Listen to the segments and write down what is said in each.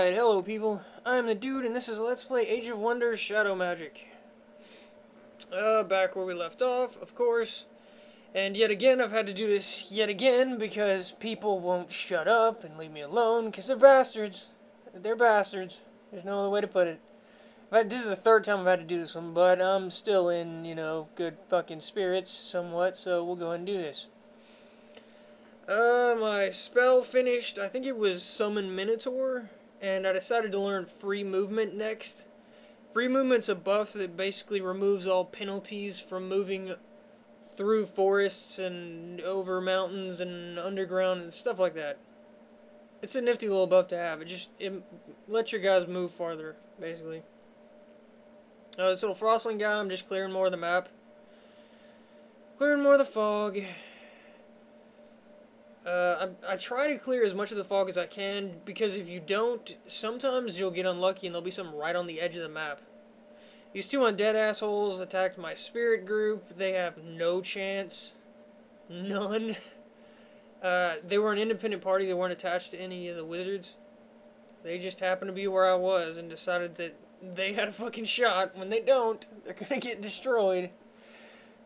Alright, hello people. I'm the dude and this is Let's Play Age of Wonders Shadow Magic. Back where we left off, of course. And yet again, I've had to do this yet again because people won't shut up and leave me alone because they're bastards. They're bastards. There's no other way to put it. This is the third time I've had to do this one, but I'm still in, good fucking spirits somewhat, so we'll go ahead and do this. My spell finished, I think it was Summon Minotaur, and I decided to learn Free Movement next. Free Movement's a buff that basically removes all penalties from moving through forests and over mountains and underground and stuff like that. It's a nifty little buff to have. It lets your guys move farther, basically. This little Frostling guy, I'm just clearing more of the map. Clearing more of the fog. I try to clear as much of the fog as I can, because if you don't, sometimes you'll get unlucky and there'll be something right on the edge of the map. These two undead assholes attacked my spirit group. They have no chance. None. They were an independent party. They weren't attached to any of the wizards. They just happened to be where I was and decided that they had a fucking shot. When they don't, they're gonna get destroyed.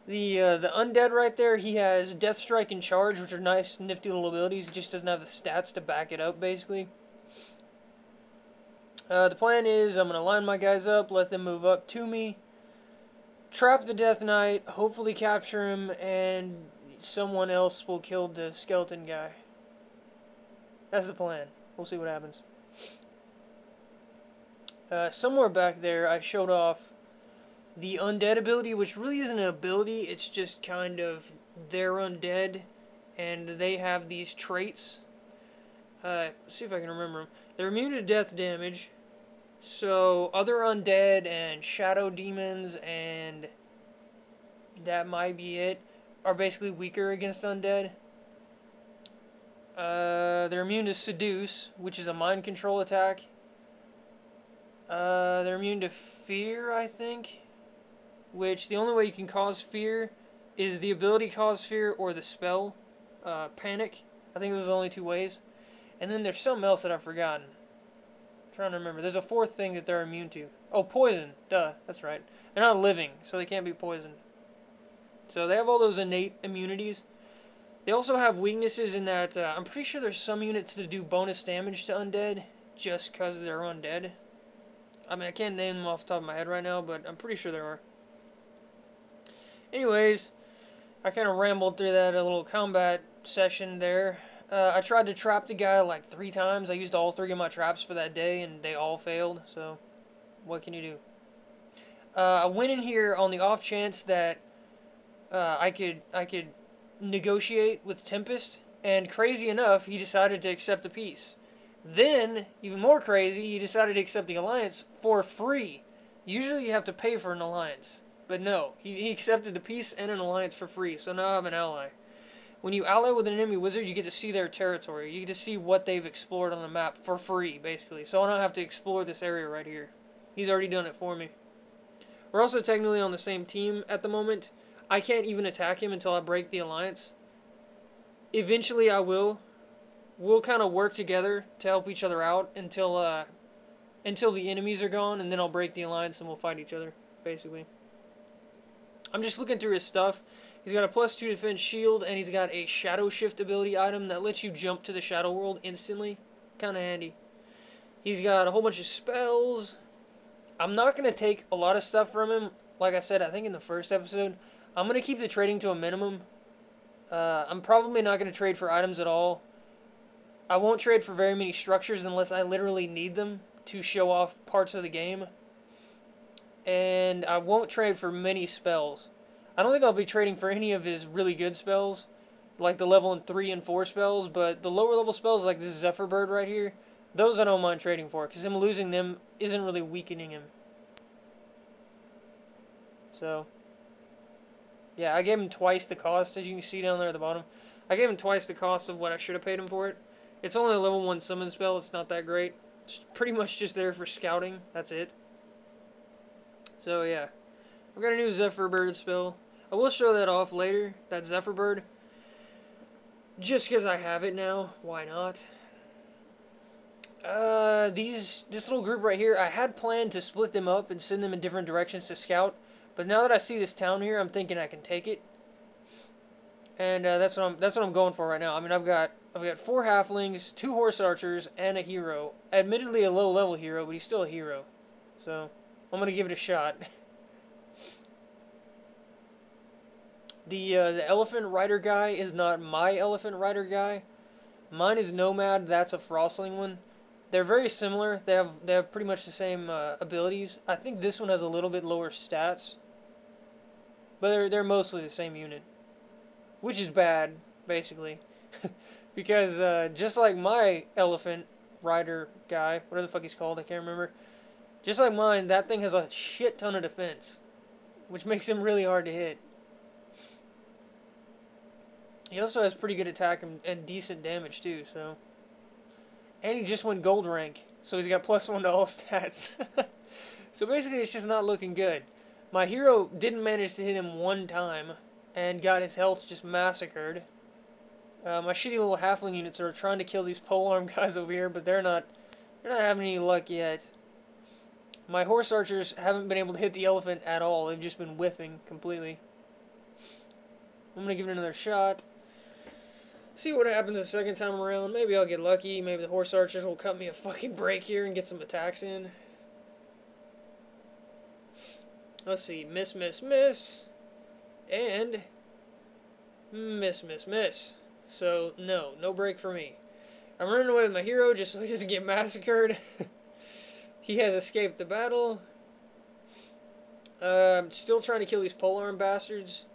The undead right there, he has Death Strike and Charge, which are nice, nifty little abilities. He just doesn't have the stats to back it up, basically. The plan is I'm going to line my guys up, let them move up to me, trap the Death Knight, hopefully capture him, and someone else will kill the skeleton guy. That's the plan. We'll see what happens. Somewhere back there, I showed off the undead ability, which really isn't an ability, it's just kind of they're undead, and they have these traits. Let's see if I can remember them. They're immune to death damage, so other undead and shadow demons, and that might be it, are basically weaker against undead. They're immune to seduce, which is a mind control attack. They're immune to fear, I think. Which, the only way you can cause fear is the ability cause fear or the spell, panic. I think those are the only two ways. And then there's something else that I've forgotten. I'm trying to remember. There's a fourth thing that they're immune to. Oh, poison. Duh, that's right. They're not living, so they can't be poisoned. So they have all those innate immunities. They also have weaknesses in that, I'm pretty sure there's some units that do bonus damage to undead, just because they're undead. I mean, I can't name them off the top of my head right now, but I'm pretty sure there are. Anyways, I kind of rambled through that a little combat session there. I tried to trap the guy like 3 times. I used all 3 of my traps for that day, and they all failed, so what can you do? I went in here on the off chance that I could negotiate with Tempest, and crazy enough, he decided to accept the peace. Then, even more crazy, he decided to accept the alliance for free. Usually you have to pay for an alliance. But no, he accepted the peace and an alliance for free, so now I have an ally. When you ally with an enemy wizard, you get to see their territory. You get to see what they've explored on the map for free, basically. So I don't have to explore this area right here. He's already done it for me. We're also technically on the same team at the moment. I can't even attack him until I break the alliance. Eventually I will. We'll kind of work together to help each other out until the enemies are gone, and then I'll break the alliance and we'll fight each other, basically. I'm just looking through his stuff. He's got a +2 defense shield, and he's got a shadow shift ability item that lets you jump to the shadow world instantly. Kind of handy. He's got a whole bunch of spells. I'm not going to take a lot of stuff from him. Like I said, I think in the first episode, I'm going to keep the trading to a minimum. I'm probably not going to trade for items at all. I won't trade for very many structures unless I literally need them to show off parts of the game. And I won't trade for many spells. I don't think I'll be trading for any of his really good spells, like the level 3 and 4 spells, but the lower level spells like this Zephyr Bird right here, those I don't mind trading for, because him losing them isn't really weakening him. So, yeah, I gave him twice the cost, as you can see down there at the bottom. I gave him twice the cost of what I should have paid him for it. It's only a level 1 summon spell, it's not that great. It's pretty much just there for scouting, that's it. So yeah, I've got a new Zephyr Bird spell. I will show that off later, that Zephyr Bird. Just because I have it now, why not? This little group right here, I had planned to split them up and send them in different directions to scout, but now that I see this town here, I'm thinking I can take it, and that's what I'm going for right now. I mean, I've got 4 halflings, 2 horse archers, and a hero. Admittedly, a low level hero, but he's still a hero, so I'm gonna give it a shot. The elephant rider guy is not my elephant rider guy. Mine is Nomad. That's a Frostling one. They're very similar. They have pretty much the same abilities. I think this one has a little bit lower stats, but they're mostly the same unit, which is bad basically, because just like my elephant rider guy, whatever the fuck he's called, I can't remember. Just like mine, that thing has a shit ton of defense, which makes him really hard to hit. He also has pretty good attack and decent damage too, so. And he just went gold rank, so he's got +1 to all stats. So basically it's just not looking good. My hero didn't manage to hit him 1 time, and got his health just massacred. My shitty little halfling units are trying to kill these polearm guys over here, but they're not having any luck yet. My horse archers haven't been able to hit the elephant at all. They've just been whiffing completely. I'm going to give it another shot. See what happens the second time around. Maybe I'll get lucky. Maybe the horse archers will cut me a fucking break here and get some attacks in. Let's see. Miss, miss, miss. And miss, miss, miss. So, no break for me. I'm running away with my hero just so he doesn't get massacred. He has escaped the battle. I'm still trying to kill these polearm bastards.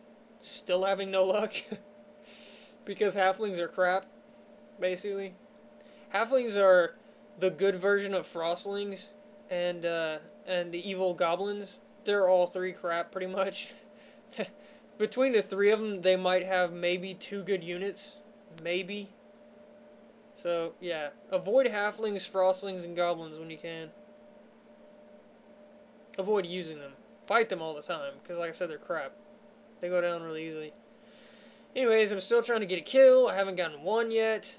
Still having no luck. Because halflings are crap, basically. Halflings are the good version of frostlings and the evil goblins. They're all 3 crap, pretty much. Between the 3 of them, they might have maybe 2 good units. Maybe. So, yeah. Avoid halflings, frostlings, and goblins when you can. Avoid using them. Fight them all the time, because like I said, they're crap. They go down really easily. Anyways, I'm still trying to get a kill. I haven't gotten 1 yet.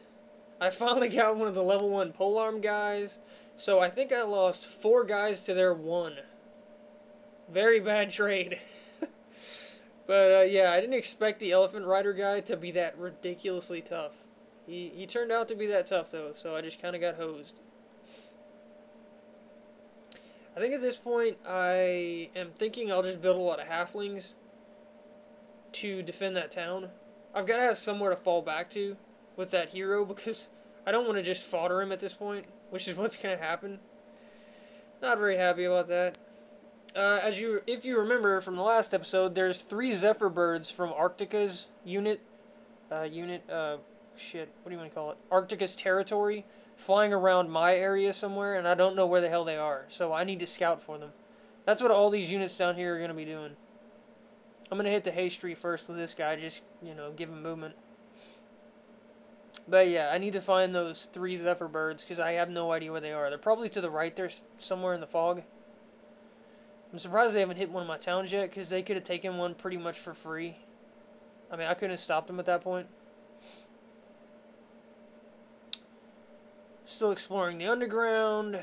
I finally got one of the level 1 polearm guys. So I think I lost 4 guys to their 1. Very bad trade. But yeah, I didn't expect the elephant rider guy to be that ridiculously tough. He turned out to be that tough though, so I just kind of got hosed. I think at this point I am thinking I'll just build a lot of halflings to defend that town. I've got to have somewhere to fall back to with that hero because I don't want to just fodder him at this point, which is what's going to happen. Not very happy about that. If you remember from the last episode, there's 3 Zephyr birds from Arctica's unit. Shit, what do you want to call it? Arctica's territory, flying around my area somewhere, and I don't know where the hell they are. So I need to scout for them. That's what all these units down here are going to be doing. I'm going to hit the haste tree first with this guy, just, give him movement. But yeah, I need to find those 3 Zephyr birds, because I have no idea where they are. They're probably to the right there, somewhere in the fog. I'm surprised they haven't hit one of my towns yet, because they could have taken one pretty much for free. I mean, I couldn't have stopped them at that point. Still exploring the underground.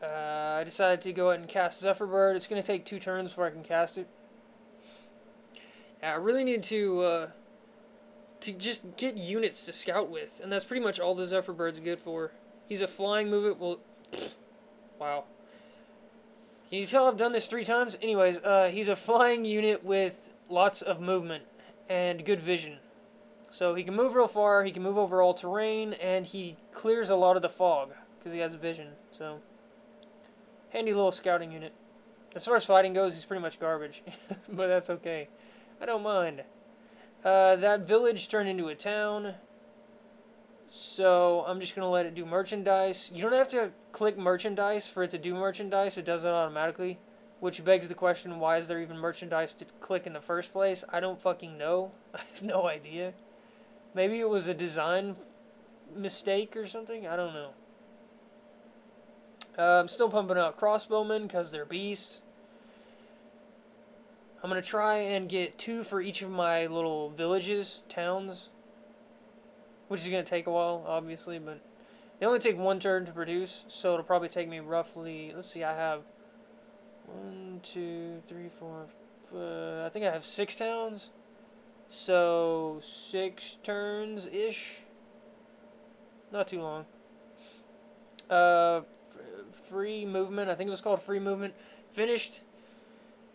I decided to go ahead and cast Zephyr Bird. It's going to take 2 turns before I can cast it. I really need to just get units to scout with, and that's pretty much all the Zephyr Bird's good for. He's a flying movement. Well, wow. Can you tell I've done this 3 times? Anyways, he's a flying unit with lots of movement and good vision. So he can move real far, he can move over all terrain, and he clears a lot of the fog because he has vision. So, handy little scouting unit. As far as fighting goes, he's pretty much garbage, but that's okay. I don't mind. That village turned into a town, so I'm just going to let it do merchandise. You don't have to click merchandise for it to do merchandise. It does it automatically, which begs the question, why is there even merchandise to click in the first place? I don't fucking know. I have no idea. Maybe it was a design mistake or something? I don't know. I'm still pumping out crossbowmen because they're beasts. I'm going to try and get 2 for each of my little villages, towns. Which is going to take a while, obviously, but They only take 1 turn to produce, so it'll probably take me roughly, let's see, I have 1, 2, 3, 4, I think I have 6 towns. So 6 turns-ish. Not too long. Free movement, I think it was called free movement. Finished.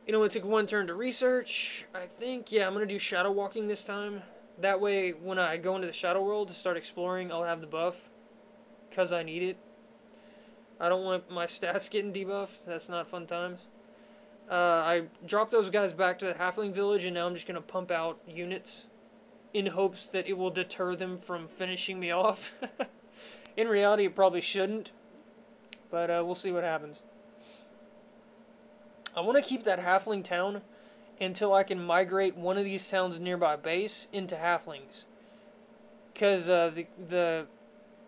It only took 1 turn to research. I think, yeah, I'm going to do shadow walking this time. That way, when I go into the shadow world to start exploring, I'll have the buff. Because I need it. I don't want my stats getting debuffed. That's not fun times. I dropped those guys back to the halfling village, and now I'm just going to pump out units in hopes that it will deter them from finishing me off. In reality, it probably shouldn't, but we'll see what happens. I want to keep that halfling town until I can migrate one of these towns' nearby base into halflings. Because the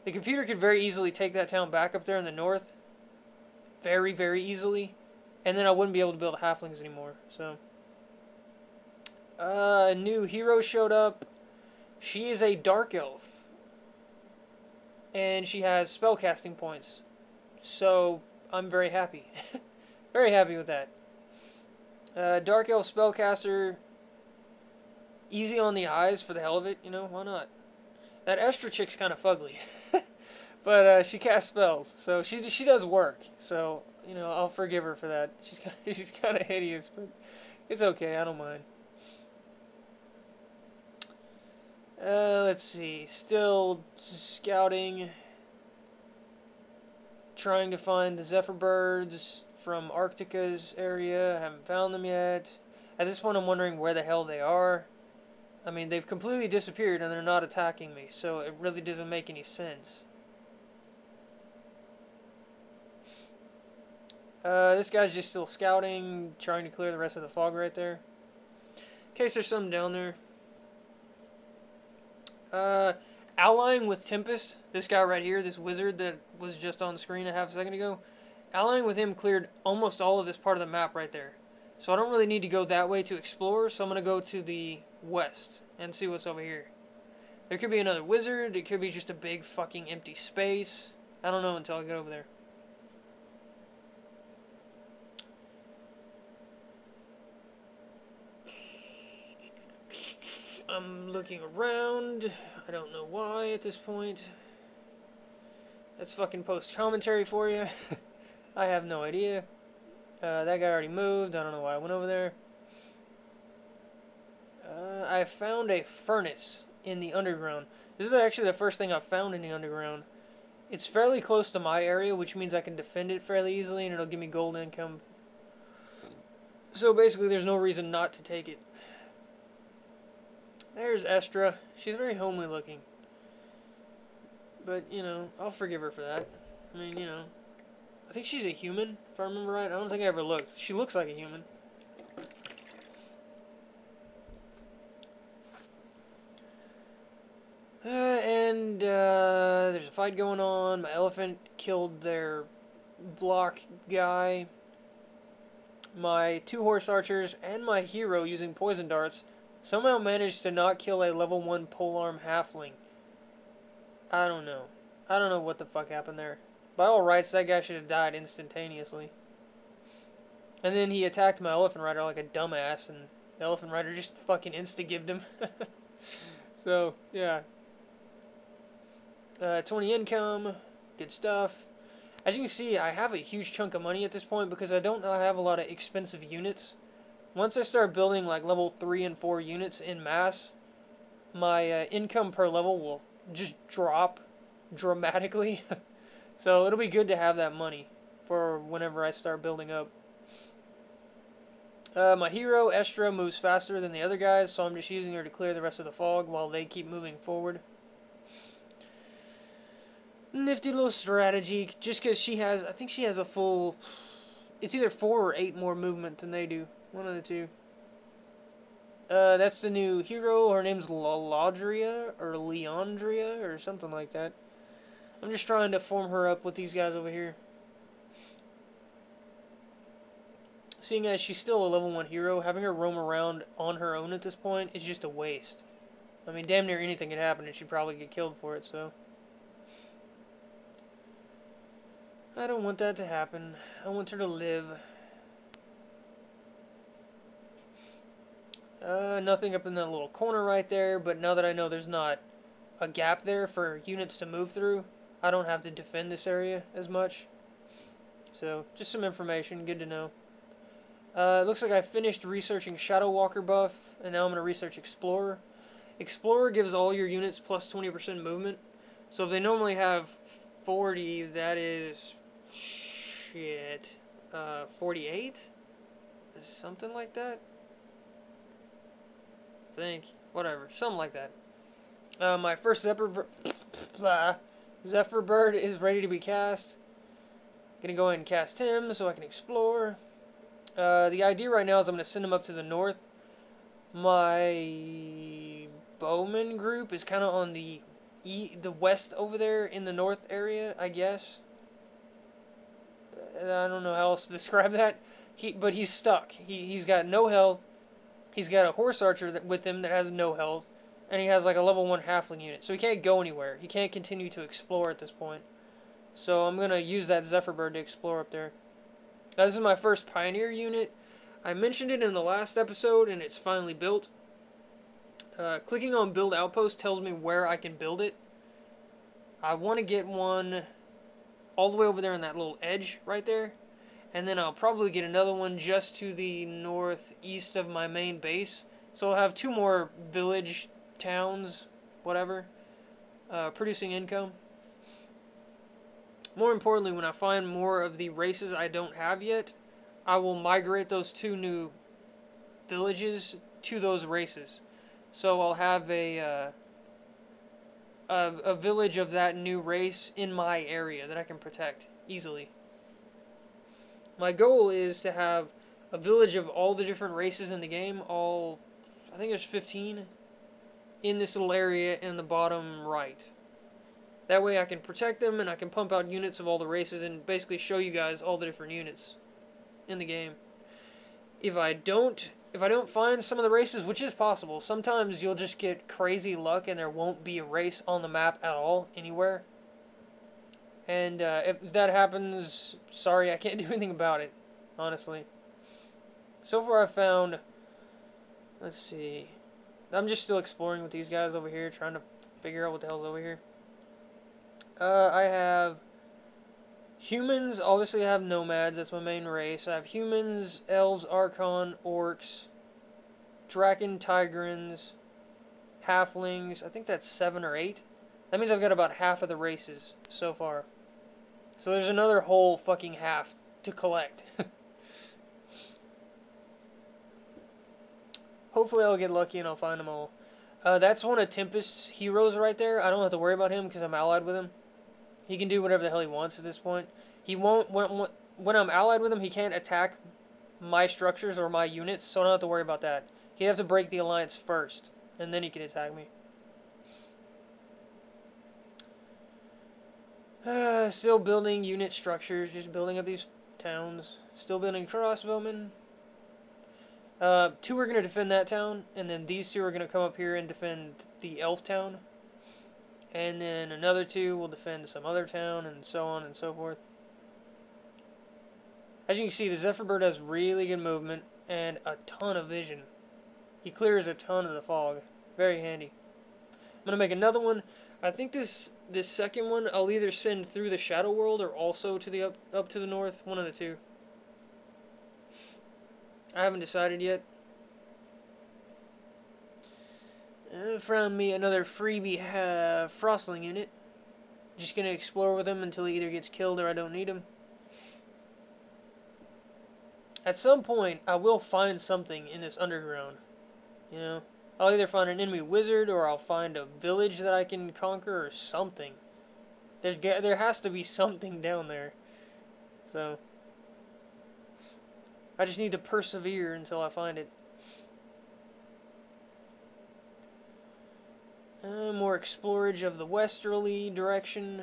computer could very easily take that town back up there in the north. Very, very easily. And then I wouldn't be able to build halflings anymore. So, a new hero showed up. She is a dark elf. And she has spellcasting points. So, I'm very happy. Very happy with that. Dark elf spellcaster. Easy on the eyes for the hell of it. You know, why not? That Estra chick's kind of fugly. But she casts spells. So, she does work. So, you know, I'll forgive her for that. She's kind of hideous, but it's okay. I don't mind. Let's see. Still scouting. Trying to find the Zephyr birds from Arctica's area. I haven't found them yet. At this point, I'm wondering where the hell they are. I mean, they've completely disappeared and they're not attacking me, so it really doesn't make any sense. This guy's just still scouting, trying to clear the rest of the fog right there. In case there's something down there. Allying with Tempest, this guy right here, this wizard that was just on the screen a half a second ago. Allying with him cleared almost all of this part of the map right there. So I don't really need to go that way to explore, so I'm going to go to the west and see what's over here. There could be another wizard, it could be just a big fucking empty space. I don't know until I get over there. I'm looking around. I don't know why at this point. That's fucking post commentary for you. I have no idea. That guy already moved. I don't know why I went over there. I found a furnace in the underground. This is actually the first thing I've found in the underground. It's fairly close to my area, which means I can defend it fairly easily, and it'll give me gold income. So basically, there's no reason not to take it. There's Estra. She's very homely looking. But, you know, I'll forgive her for that. I mean, you know, I think she's a human, if I remember right. I don't think I ever looked. She looks like a human. There's a fight going on. My elephant killed their block guy. My 2 horse archers and my hero using poison darts somehow managed to not kill a level 1 polearm halfling. I don't know. I don't know what the fuck happened there. By all rights, that guy should have died instantaneously. And then he attacked my elephant rider like a dumbass, and the elephant rider just fucking insta-gived him. So, yeah. 20 income. Good stuff. As you can see, I have a huge chunk of money at this point because I don't have a lot of expensive units. Once I start building like level 3 and 4 units in mass, my income per level will just drop dramatically. So it'll be good to have that money for whenever I start building up. My hero, Estra, moves faster than the other guys, so I'm just using her to clear the rest of the fog while they keep moving forward. Nifty little strategy, just because she has, I think she has a full, it's either 4 or 8 more movement than they do. One of the two. That's the new hero. Her name's Laladria, or Leandria, or something like that. I'm just trying to form her up with these guys over here. Seeing as she's still a level 1 hero, having her roam around on her own at this point is just a waste. I mean, damn near anything could happen and she'd probably get killed for it, so. I don't want that to happen. I want her to live. Nothing up in that little corner right there, but now that I know there's not a gap there for units to move through, I don't have to defend this area as much. So, just some information, good to know. It looks like I finished researching Shadow Walker buff, and now I'm going to research Explorer. Explorer gives all your units plus 20% movement. So if they normally have 40, that is... shit... 48? Something like that? I think. Whatever. Something like that. My first Zephyr Bird is ready to be cast. Gonna go ahead and cast him so I can explore. The idea right now is I'm gonna send him up to the north. My bowman group is kind of on the west over there in the north area, I guess. I don't know how else to describe that. But he's stuck. He's got no health. He's got a horse archer with him that has no health. And he has like a level 1 halfling unit. So he can't go anywhere. He can't continue to explore at this point. So I'm going to use that Zephyr Bird to explore up there. Now, this is my first Pioneer unit. I mentioned it in the last episode, and it's finally built. Clicking on Build Outpost tells me where I can build it. I want to get one all the way over there in that little edge right there. And then I'll probably get another one just to the northeast of my main base. So I'll have 2 more village towns, whatever, producing income. More importantly, when I find more of the races I don't have yet, I will migrate those 2 new villages to those races. So I'll have a village of that new race in my area that I can protect easily. My goal is to have a village of all the different races in the game, I think there's 15, in this little area in the bottom right. That way I can protect them and I can pump out units of all the races and basically show you guys all the different units in the game. If I don't find some of the races, which is possible, sometimes you'll just get crazy luck and there won't be a race on the map at all, anywhere. And if that happens, sorry, I can't do anything about it, honestly. So far I've found, let's see, I'm just still exploring with these guys over here, trying to figure out what the hell's over here. I have humans, obviously I have nomads, that's my main race. I have humans, elves, archon, orcs, draken, tigrans, halflings, I think that's 7 or 8. That means I've got about half of the races so far. So there's another whole fucking half to collect. Hopefully I'll get lucky and I'll find them all. That's one of Tempest's heroes right there. I don't have to worry about him because I'm allied with him. He can do whatever the hell he wants at this point. He won't, when I'm allied with him, he can't attack my structures or my units, so I don't have to worry about that. He'd have to break the alliance first, and then he can attack me. Still building unit structures, just building up these towns. Still building crossbowmen. 2 are going to defend that town, and then these 2 are going to come up here and defend the elf town. And then another 2 will defend some other town, and so on and so forth. As you can see, the Zephyr Bird has really good movement and a ton of vision. He clears a ton of the fog. Very handy. I'm going to make another one. I think this second one I'll either send through the Shadow World or also to the up to the north. One of the 2. I haven't decided yet. Found me another freebie Frostling unit. Just gonna explore with him until he either gets killed or I don't need him. At some point, I will find something in this underground. You know, I'll either find an enemy wizard or I'll find a village that I can conquer or something. There has to be something down there. So I just need to persevere until I find it. More explorage of the westerly direction.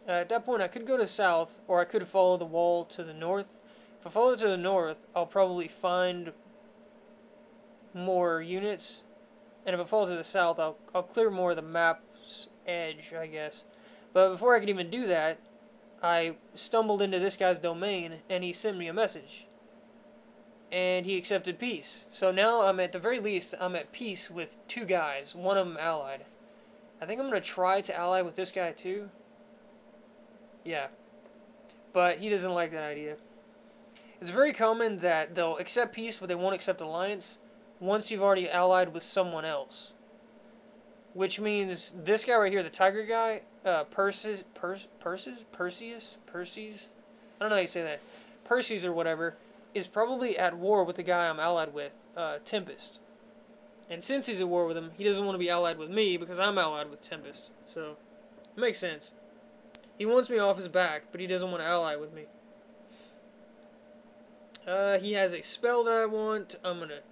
At that point, I could go to south, or I could follow the wall to the north. If I follow to the north, I'll probably find more units. And if I follow to the south, I'll clear more of the map's edge, I guess. But before I can even do that, I stumbled into this guy's domain, and he sent me a message. And he accepted peace. So now I'm at the very least, I'm at peace with 2 guys. One of them allied. I think I'm going to try to ally with this guy too. Yeah. But he doesn't like that idea. It's very common that they'll accept peace, but they won't accept alliance once you've already allied with someone else. Which means this guy right here, the tiger guy, Perseus? I don't know how you say that. Perseus or whatever, is probably at war with the guy I'm allied with, Tempest. And since he's at war with him, he doesn't want to be allied with me because I'm allied with Tempest. So, it makes sense. He wants me off his back, but he doesn't want to ally with me. He has a spell that I want. I'm going to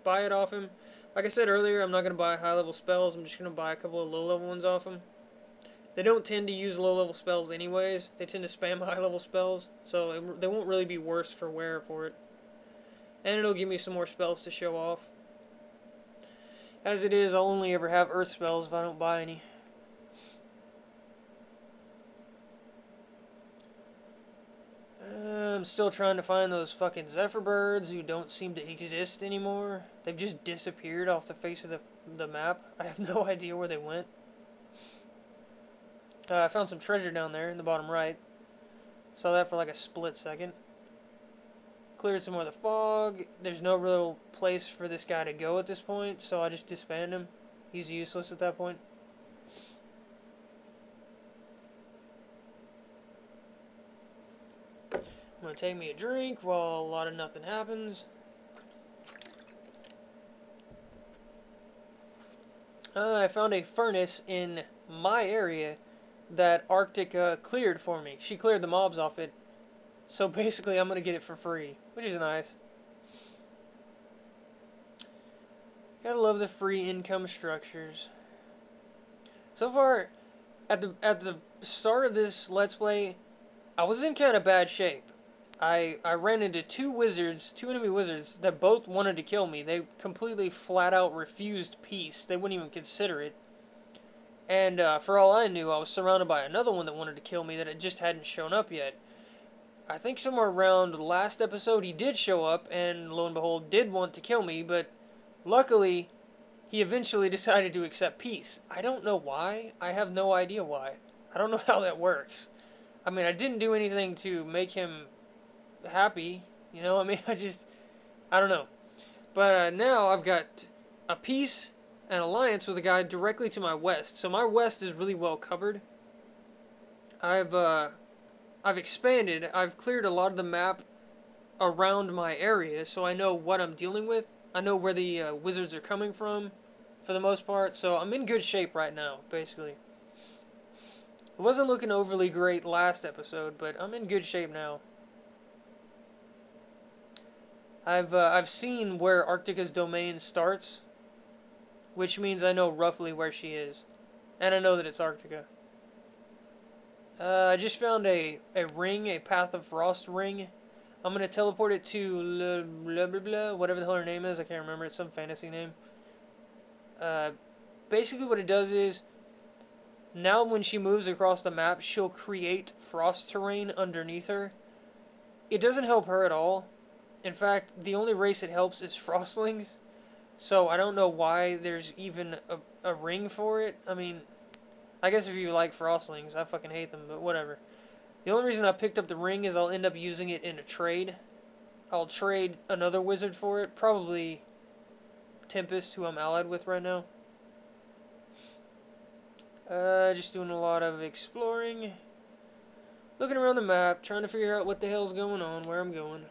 buy it off him. Like I said earlier, I'm not going to buy high-level spells. I'm just going to buy a couple of low-level ones off him. They don't tend to use low-level spells anyways. They tend to spam high-level spells, so they won't really be worse for wear for it. And it'll give me some more spells to show off. As it is, I'll only ever have earth spells if I don't buy any. I'm still trying to find those fucking Zephyr birds who don't seem to exist anymore. They've just disappeared off the face of the map. I have no idea where they went. I found some treasure down there in the bottom right. Saw that for like a split second. Cleared some more of the fog. There's no real place for this guy to go at this point, so I just disband him. He's useless at that point. I'm going to take me a drink while a lot of nothing happens. I found a furnace in my area that Arctic cleared for me. She cleared the mobs off it. So basically I'm going to get it for free, which is nice. Gotta love the free income structures. So far, at the start of this Let's Play, I was in kind of bad shape. I ran into 2 enemy wizards that both wanted to kill me. They completely flat out refused peace. They wouldn't even consider it. And for all I knew, I was surrounded by another one that wanted to kill me that it just hadn't shown up yet. I think somewhere around the last episode he did show up and lo and behold did want to kill me, but luckily he eventually decided to accept peace. I don't know why. I have no idea why. I don't know how that works. I mean, I didn't do anything to make him happy, you know. I mean, I don't know. But now I've got a peace and alliance with a guy directly to my west. So my west is really well covered. I've expanded. I've cleared a lot of the map around my area, so I know what I'm dealing with. I know where the wizards are coming from, for the most part. So I'm in good shape right now, basically. It wasn't looking overly great last episode, but I'm in good shape now. I've seen where Arctica's domain starts, which means I know roughly where she is, and I know that it's Arctica. I just found a ring, a Path of Frost ring. I'm gonna teleport it to blah blah blah, whatever the hell her name is. I can't remember. It's some fantasy name. Basically, what it does is, now when she moves across the map, she'll create frost terrain underneath her. It doesn't help her at all. In fact, the only race it helps is frostlings. So I don't know why there's even a ring for it. I mean, I guess if you like frostlings, I fucking hate them, but whatever. The only reason I picked up the ring is I'll end up using it in a trade. I'll trade another wizard for it, probably Tempest, who I'm allied with right now. Just doing a lot of exploring. Looking around the map, trying to figure out what the hell's going on, where I'm going.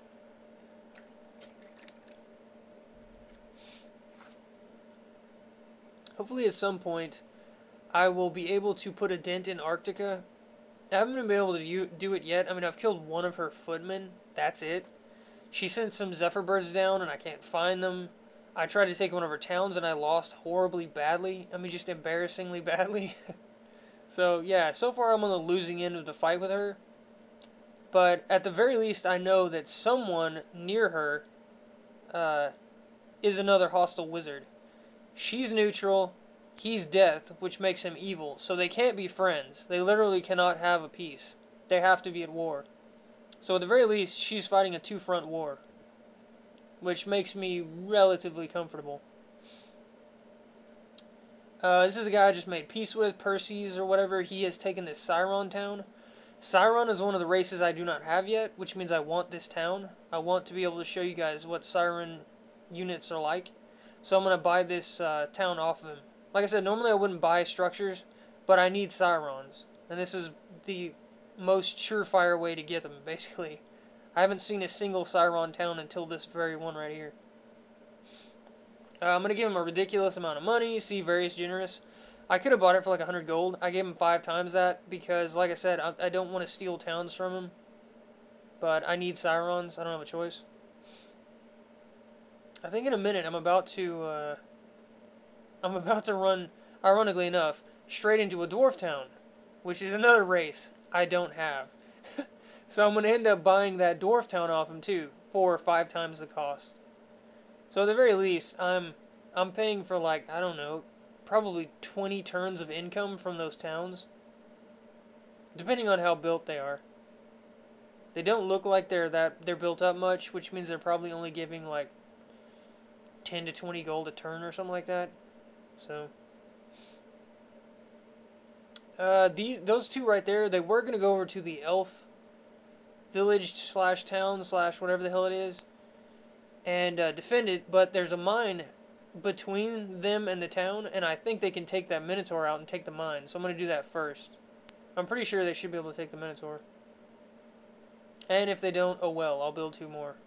Hopefully at some point I will be able to put a dent in Arctica. I haven't been able to do it yet. I mean, I've killed one of her footmen. That's it. She sent some Zephyr birds down and I can't find them. I tried to take one of her towns and I lost horribly badly. I mean, just embarrassingly badly. So, yeah, so far I'm on the losing end of the fight with her. But at the very least, I know that someone near her is another hostile wizard. She's neutral, he's death, which makes him evil, so they can't be friends. They literally cannot have a peace. they have to be at war. So at the very least, she's fighting a two-front war, which makes me relatively comfortable. This is a guy I just made peace with, Perses or whatever. He has taken this Siron town. Siron is one of the races I do not have yet, which means I want this town. I want to be able to show you guys what Siron units are like. So I'm going to buy this town off of him. Like I said, normally I wouldn't buy structures, but I need Sirons. And this is the most surefire way to get them, basically. I haven't seen a single Siron town until this very one right here. I'm going to give him a ridiculous amount of money, see Various Generous. I could have bought it for like 100 gold. I gave him 5 times that because, like I said, I don't want to steal towns from him. But I need Sirons. I don't have a choice. I think in a minute I'm about to run, ironically enough, straight into a dwarf town, which is another race I don't have. So I'm going to end up buying that dwarf town off him too, 4 or 5 times the cost. So at the very least, I'm paying for like, I don't know, probably 20 turns of income from those towns, depending on how built they are. They don't look like they're built up much, which means they're probably only giving like 10 to 20 gold a turn or something like that. So those two right there, they were going to go over to the elf village slash town slash whatever the hell it is and defend it, but there's a mine between them and the town, and I think they can take that Minotaur out and take the mine, so I'm going to do that first. I'm pretty sure they should be able to take the Minotaur. And if they don't, oh well, I'll build 2 more.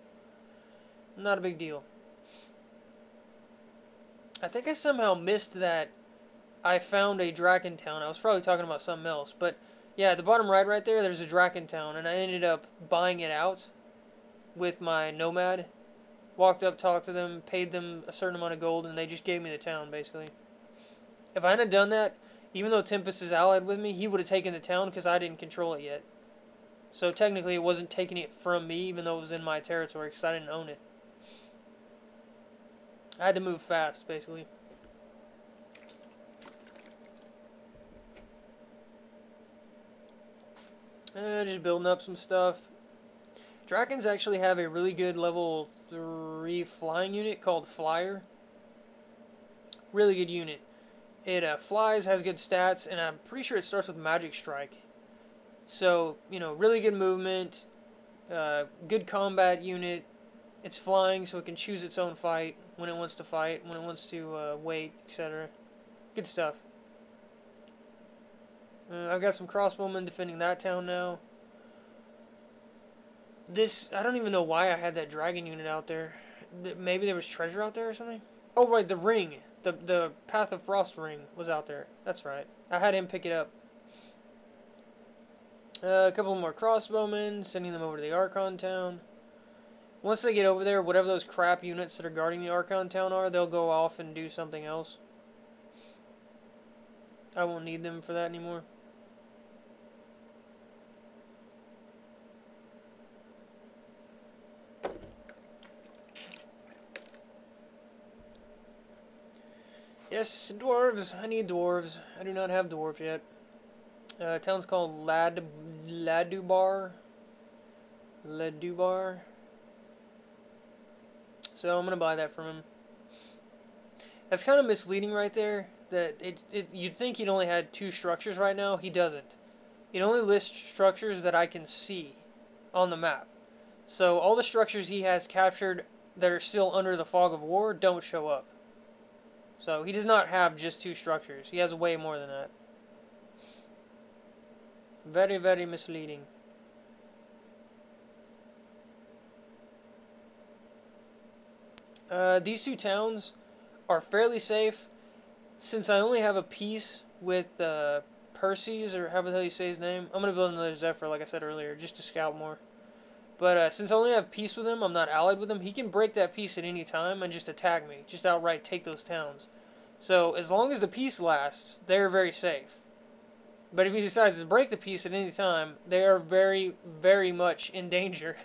Not a big deal. I think I somehow missed that I found a Draken town. I was probably talking about something else, but yeah, at the bottom right there, there's a Draken town, and I ended up buying it out with my nomad. Walked up, talked to them, paid them a certain amount of gold, and they just gave me the town, basically. If I hadn't done that, even though Tempest is allied with me, he would have taken the town because I didn't control it yet. So technically, it wasn't taking it from me, even though it was in my territory, because I didn't own it. I had to move fast, basically. Just building up some stuff. Drakens actually have a really good level 3 flying unit called Flyer. Really good unit. It flies, has good stats, and I'm pretty sure it starts with Magic Strike. So, you know, really good movement, good combat unit. It's flying, so it can choose its own fight when it wants to fight, when it wants to wait, etc. Good stuff. I've got some crossbowmen defending that town now. I don't even know why I had that dragon unit out there. Maybe there was treasure out there or something? Oh, right, the ring. The Path of Frost ring was out there. That's right. I had him pick it up. A couple more crossbowmen, sending them over to the Archon town. Once they get over there, whatever those crap units that are guarding the Archon town are, they'll go off and do something else. I won't need them for that anymore. Yes, dwarves. I need dwarves. I do not have dwarves yet. Town's called Ladubar. So I'm gonna buy that from him. That's kind of misleading right there. That you'd think he'd only had 2 structures right now. He doesn't. It only lists structures that I can see on the map. So all the structures he has captured that are still under the fog of war don't show up. So he does not have just 2 structures. He has way more than that. Very, very misleading. These 2 towns are fairly safe. Since I only have a peace with Perses, or however the hell you say his name, I'm going to build another Zephyr, like I said earlier, just to scout more. But since I only have peace with him, I'm not allied with him, he can break that peace at any time and just attack me. Just outright take those towns. So as long as the peace lasts, they're very safe. But if he decides to break the peace at any time, they are very, very much in danger.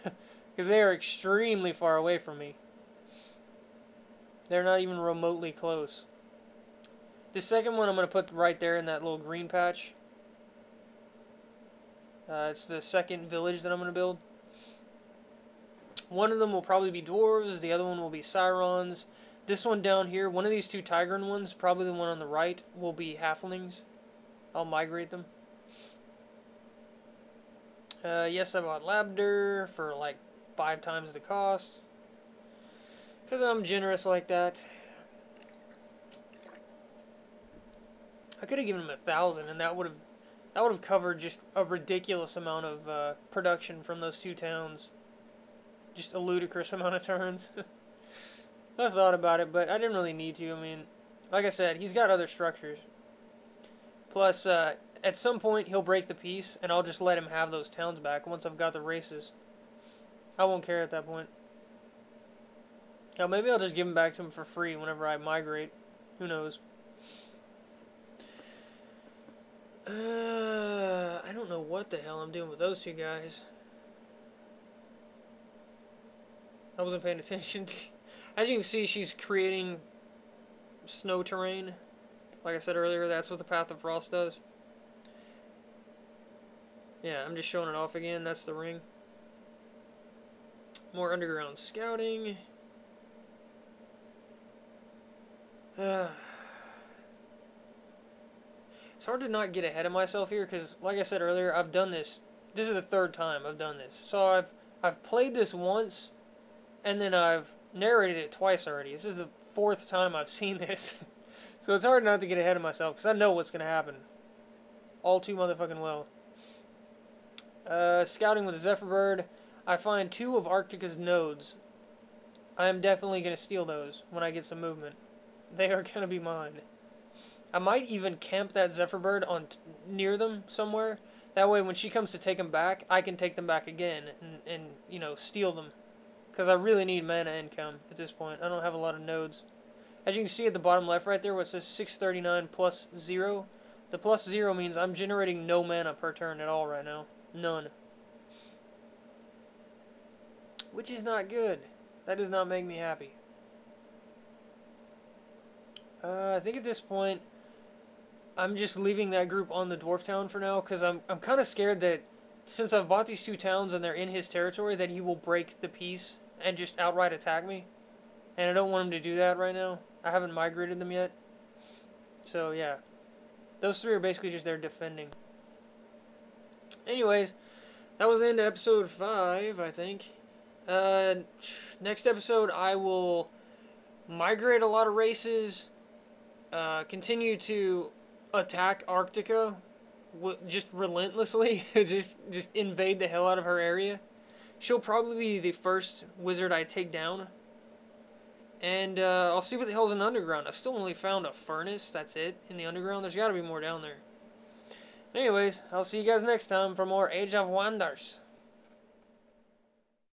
Because they are extremely far away from me. They're not even remotely close. The second one I'm going to put right there in that little green patch. It's the second village that I'm going to build. One of them will probably be dwarves, the other one will be Cyrons. This one down here, one of these two Tigran ones, probably the one on the right, will be halflings. I'll migrate them. Yes, I bought Labder for like 5 times the cost. Because I'm generous like that. I could have given him 1,000 and that would have covered just a ridiculous amount of production from those 2 towns. Just a ludicrous amount of turns. I thought about it, but I didn't really need to. I mean, like I said, he's got other structures. Plus, at some point, he'll break the peace, and I'll just let him have those towns back once I've got the races. I won't care at that point. Now, maybe I'll just give him back to him for free whenever I migrate. Who knows? I don't know what the hell I'm doing with those 2 guys. I wasn't paying attention. As you can see, she's creating snow terrain. Like I said earlier, that's what the Path of Frost does. Yeah, I'm just showing it off again. That's the ring. More underground scouting. It's hard to not get ahead of myself here because, like I said earlier, I've done this. This is the 3rd time I've done this. So I've played this once, and then I've narrated it twice already. This is the 4th time I've seen this. So it's hard not to get ahead of myself, because I know what's going to happen. All too motherfucking well. Scouting with Zephyrbird. I find 2 of Arctica's nodes. I am definitely going to steal those when I get some movement. They are going to be mine. I might even camp that Zephyrbird near them somewhere. That way when she comes to take them back, I can take them back again and you know, steal them. Because I really need mana income at this point. I don't have a lot of nodes. As you can see at the bottom left right there where it says 639 plus 0. The plus 0 means I'm generating no mana per turn at all right now. None. Which is not good. That does not make me happy. I think at this point, I'm just leaving that group on the Dwarf Town for now. Because I'm kind of scared that since I've bought these 2 towns and they're in his territory, that he will break the peace and just outright attack me. And I don't want him to do that right now. I haven't migrated them yet. So, yeah. Those 3 are basically just there defending. Anyways, that was the end of episode 5, I think. Next episode, I will migrate a lot of races. Continue to attack Arctica. Just relentlessly. just invade the hell out of her area. She'll probably be the first wizard I take down. And I'll see what the hell's in the underground. I've still only found a furnace. That's it. In the underground. There's got to be more down there. Anyways, I'll see you guys next time for more Age of Wonders.